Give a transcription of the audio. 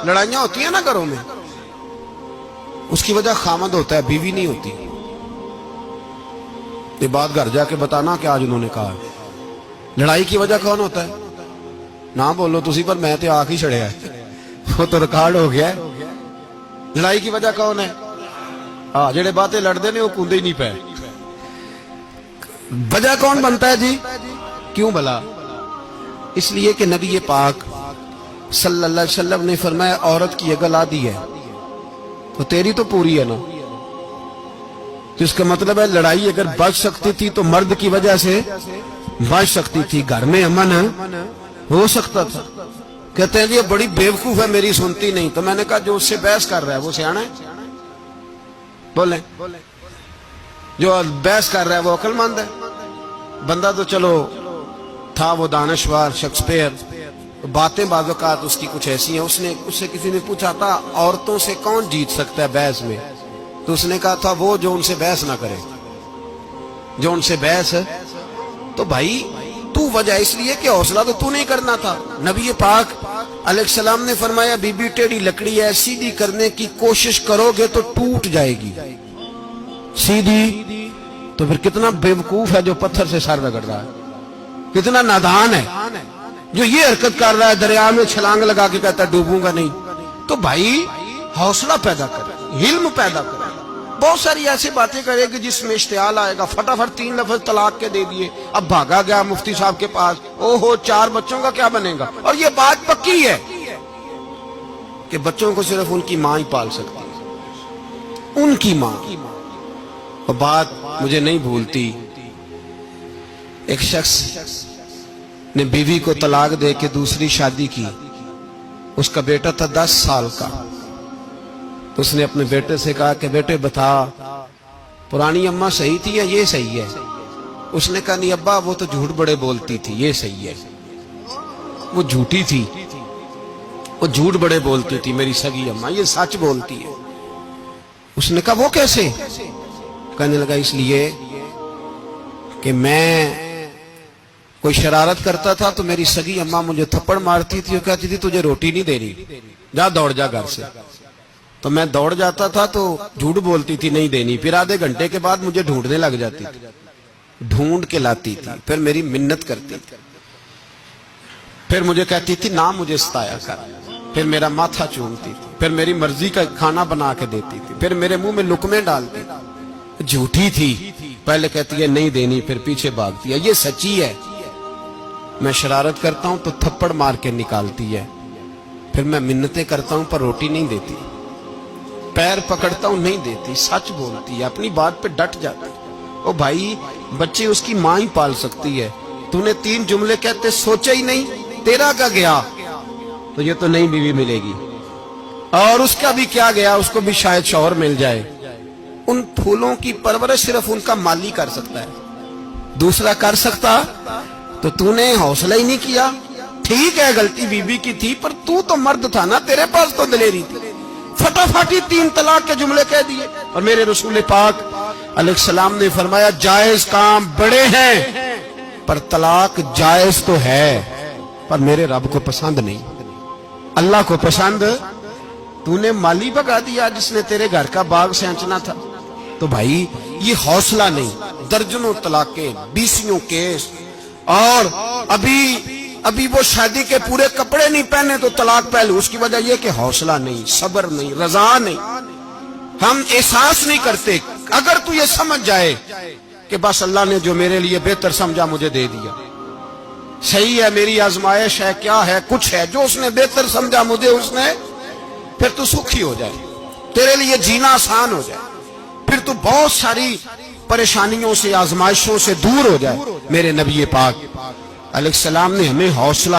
لڑائیاں ہوتی ہیں نا گھروں میں، اس کی وجہ خامد ہوتا ہے، بیوی نہیں ہوتی. یہ بات گھر جا کے بتانا کہ آج انہوں نے کہا. لڑائی کی وجہ کون ہوتا ہے؟ نہ بولو تسی، پر میں تے آنکھ ہی چھڑیا ہے، وہ تو ریکارڈ ہو گیا ہے. لڑائی کی وجہ کون ہے؟ ہاں، جڑے باتیں لڑتے ہیں وہ کوندے ہی نہیں پے. وجہ کون بنتا ہے جی؟ کیوں بلا؟ اس لیے کہ نبی پاک صلی اللہ علیہ وسلم نے فرمایا عورت کی اگر آدھی ہے تو تیری تو پوری ہے نا. تو اس کا مطلب ہے لڑائی اگر بچ سکتی تھی تو مرد کی وجہ سے بچ سکتی تھی، گھر میں امن ہو سکتا تھا. کہتے ہیں جی یہ بڑی بیوقوف ہے، میری سنتی نہیں. تو میں نے کہا جو اس سے بحث کر رہا ہے وہ سیانا ہے؟ بولیں، جو بحث کر رہا ہے وہ عقل مند ہے؟ بندہ تو چلو تھا وہ دانشور شیکسپیئر، باتیں بعض اوقات اس کی کچھ ایسی ہیں. اس سے کسی نے پوچھا تھا عورتوں سے کون جیت سکتا ہے بحث میں، تو اس نے کہا تھا وہ جو ان سے بحث نہ کرے، جو ان سے بحث. تو بھائی تو وجہ اس لیے کہ حوصلہ تو نہیں کرنا تھا. نبی پاک علیہ السلام نے فرمایا بی بی ٹیڑھی لکڑی ہے، سیدھی کرنے کی کوشش کرو گے تو ٹوٹ جائے گی. سیدھی تو پھر کتنا بیوقوف ہے جو پتھر سے سر رگڑ رہا ہے، کتنا نادان ہے جو یہ حرکت کر رہا ہے، دریا میں چھلانگ لگا کے کہتا ہے ڈوبوں گا نہیں. تو بھائی حوصلہ پیدا کرے، علم پیدا کرے. بہت ساری ایسی باتیں کرے گی جس میں اشتعال آئے گا، فٹافٹ 3 لفظ طلاق کے دے دیے، اب بھاگا گیا مفتی صاحب کے پاس، او ہو 4 بچوں کا کیا بنے گا. اور یہ بات پکی ہے کہ بچوں کو صرف ان کی ماں ہی پال سکتی ہے، ان کی ماں. اور بات مجھے نہیں بھولتی، ایک شخص نے بیوی کو طلاق دے کے دوسری شادی کی. اس کا بیٹا تھا 10 سال کا. تو اس نے اپنے بیٹے سے کہا کہ بیٹے بتا پرانی اماں صحیح تھی یا یہ صحیح ہے؟ اس نے کہا نہیں ابا وہ تو جھوٹ بڑے بولتی تھی، یہ صحیح ہے. وہ جھوٹی تھی، وہ جھوٹ بڑے بولتی تھی میری سگی اماں، یہ سچ بولتی ہے. اس نے کہا وہ کیسے؟ کہنے لگا اس لیے کہ میں کوئی شرارت کرتا تھا تو میری سگی اماں مجھے تھپڑ مارتی تھی اور کہتی تھی تجھے روٹی نہیں دے رہی، جا دوڑ جا گھر سے. تو میں دوڑ جاتا تھا تو جھوٹ بولتی تھی نہیں دینی، پھر آدھے گھنٹے کے بعد مجھے ڈھونڈنے لگ جاتی تھی، ڈھونڈ کے لاتی تھی، پھر میری منت کرتی تھی، پھر مجھے کہتی تھی نہ مجھے ستایا کر، پھر میرا ماتھا چومتی تھی، پھر میری مرضی کا کھانا بنا کے دیتی تھی، پھر میرے منہ میں لقمے ڈالتی تھی. جھوٹی تھی، پہلے کہتی ہے نہیں دینی، پھر پیچھے بھاگتی ہے. یہ سچی ہے، میں شرارت کرتا ہوں تو تھپڑ مار کے نکالتی ہے، پھر میں منتیں کرتا ہوں پر روٹی نہیں دیتی، پیر پکڑتا ہوں نہیں دیتی. سچ بولتی ہے، اپنی بات پہ ڈٹ جاتی ہے. او بھائی بچے اس کی ماں ہی پال سکتی ہے. تو نے 3 جملے کہتے سوچا ہی نہیں، تیرا کا گیا تو یہ تو نئی بیوی ملے گی، اور اس کا بھی کیا گیا، اس کو بھی شاید شوہر مل جائے. ان پھولوں کی پرورش صرف ان کا مالی کر سکتا ہے، دوسرا کر سکتا. تو نے حوصلہ ہی نہیں کیا. ٹھیک ہے غلطی بیوی کی تھی پر تو مرد تھا نا، تیرے پاس تو دلیری تھی. فٹافٹ 3 طلاق کے جملے کہہ دیے. اور میرے رسول پاک علیہ السلام نے فرمایا جائز کام بڑے ہیں پر طلاق جائز تو ہے پر میرے رب کو پسند نہیں، اللہ کو پسند. تو نے مالی بگا دیا جس نے تیرے گھر کا باغ سینچنا تھا. تو بھائی یہ حوصلہ نہیں. درجنوں طلاقیں، 20 کیس، اور ابھی وہ شادی کے پورے کپڑے نہیں پہنے تو طلاق پہلے. اس کی وجہ یہ کہ حوصلہ نہیں، صبر نہیں، رضا نہیں. ہم احساس نہیں کرتے. اگر تو یہ سمجھ جائے کہ بس اللہ نے جو میرے لیے بہتر سمجھا مجھے دے دیا، صحیح ہے میری آزمائش ہے، کیا ہے کچھ ہے جو اس نے بہتر سمجھا مجھے، اس نے، پھر تو سکھی ہو جائے، تیرے لیے جینا آسان ہو جائے، پھر تو بہت ساری پریشانیوں سے آزمائشوں سے دور ہو جائے. میرے نبی پاک علیہ السلام نے ہمیں حوصلہ